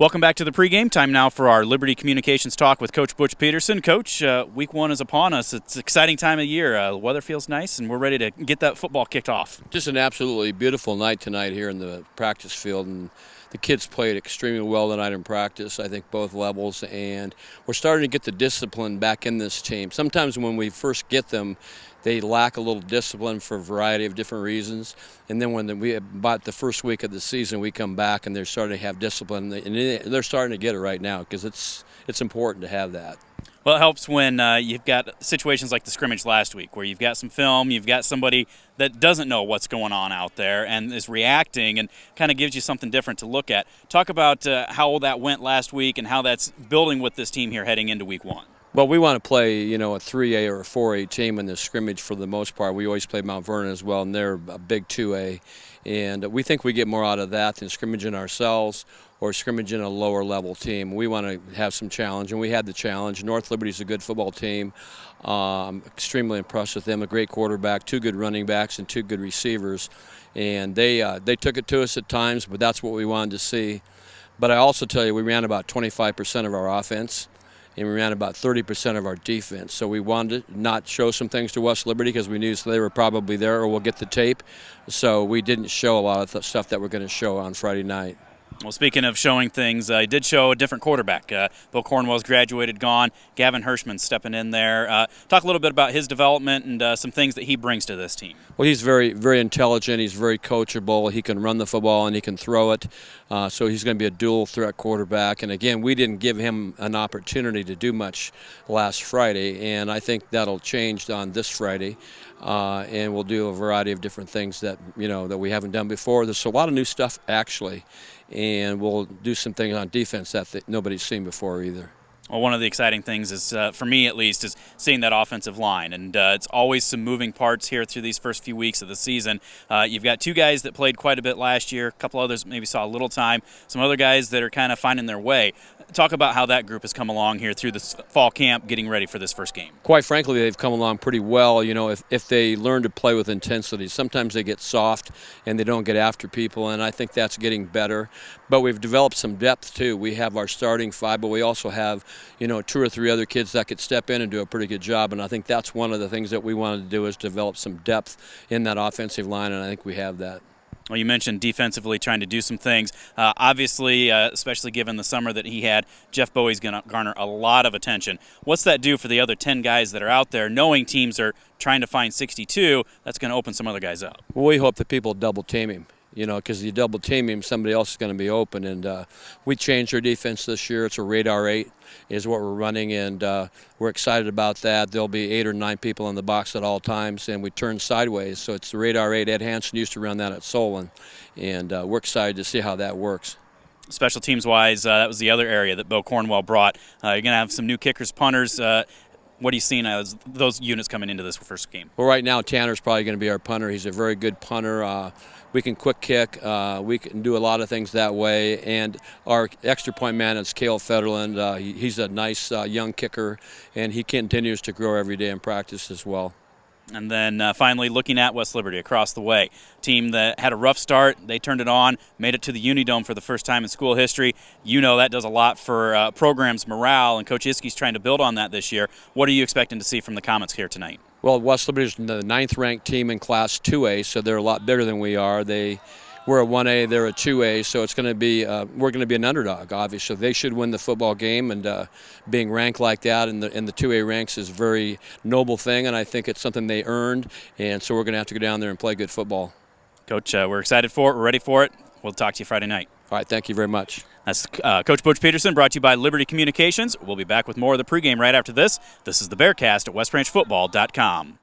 Welcome back to the pregame. Time now for our Liberty Communications Talk with Coach Butch Pedersen. Coach, week one is upon us. It's an exciting time of year. The weather feels nice, and we're ready to get that football kicked off. Just an absolutely beautiful night tonight here in the practice field, and the kids played extremely well tonight in practice, I think both levels, and we're starting to get the discipline back in this team. Sometimes when we first get them, they lack a little discipline for a variety of different reasons, and then when about the first week of the season, we come back and they're starting to have discipline, and they're starting to get it right now because it's important to have that. Well, it helps when you've got situations like the scrimmage last week where you've got some film, you've got somebody that doesn't know what's going on out there and is reacting and kind of gives you something different to look at. Talk about how that went last week and how that's building with this team here heading into week one. Well, we want to play, a 3A or a 4A team in this scrimmage for the most part. We always play Mount Vernon as well, and they're a big 2A. And we think we get more out of that than scrimmaging ourselves or scrimmaging a lower level team. We want to have some challenge, and we had the challenge. North Liberty's a good football team. I'm extremely impressed with them. A great quarterback, two good running backs, and two good receivers. And they took it to us at times, but that's what we wanted to see. But I also tell you, we ran about 25% of our offense, and we ran about 30% of our defense. So we wanted to not show some things to West Liberty because we knew they were probably there or we'll get the tape. So we didn't show a lot of the stuff that we're going to show on Friday night. Well, speaking of showing things, I did show a different quarterback. Bill Cornwell's graduated, gone. Gavin Hirschman's stepping in there. Talk a little bit about his development and some things that he brings to this team. Well, he's very, very intelligent. He's very coachable. He can run the football and he can throw it. So he's going to be a dual threat quarterback. And again, we didn't give him an opportunity to do much last Friday, and I think that'll change on this Friday. And we'll do a variety of different things that that we haven't done before. There's a lot of new stuff actually, and we'll do some things on defense that nobody's seen before either. Well, one of the exciting things is, for me at least, is seeing that offensive line. And it's always some moving parts here through these first few weeks of the season. You've got two guys that played quite a bit last year, a couple others maybe saw a little time, some other guys that are kind of finding their way. Talk about how that group has come along here through this fall camp, getting ready for this first game. Quite frankly, they've come along pretty well. If they learn to play with intensity, sometimes they get soft and they don't get after people, and I think that's getting better. But we've developed some depth too. We have our starting five, but we also have two or three other kids that could step in and do a pretty good job. And I think that's one of the things that we wanted to do is develop some depth in that offensive line, and I think we have that. Well, you mentioned defensively trying to do some things. Obviously, especially given the summer that he had, Jeff Bowie's going to garner a lot of attention. What's that do for the other 10 guys that are out there, knowing teams are trying to find 62? That's going to open some other guys up. Well, we hope that people double team him. Because you double team him, somebody else is going to be open. And we changed our defense this year. It's a radar 8 is what we're running, and we're excited about that. There'll be 8 or 9 people in the box at all times, and we turn sideways. So it's the radar 8. Ed Hansen used to run that at Solon, and we're excited to see how that works. Special teams-wise, that was the other area that Bill Cornwell brought. You're going to have some new kickers, punters. What are you seeing as those units coming into this first game? Well, right now, Tanner's probably going to be our punter. He's a very good punter. We can quick kick. We can do a lot of things that way. And our extra point man is Cale Federland. He's a nice young kicker, and he continues to grow every day in practice as well. And then finally, looking at West Liberty across the way, team that had a rough start, they turned it on, made it to the Unidome for the first time in school history. That does a lot for programs' morale, and Coach Iskey's trying to build on that this year. What are you expecting to see from the Comets here tonight? Well, West Liberty's the 9th-ranked team in Class 2A, so they're a lot bigger than we are. We're a 1A, they're a 2A, so it's going to be we're going to be an underdog, obviously. They should win the football game, and being ranked like that in the 2A ranks is a very noble thing, and I think it's something they earned, and so we're going to have to go down there and play good football. Coach, we're excited for it. We're ready for it. We'll talk to you Friday night. All right, thank you very much. That's Coach Butch Pedersen, brought to you by Liberty Communications. We'll be back with more of the pregame right after this. This is the Bearcast at westbranchfootball.com.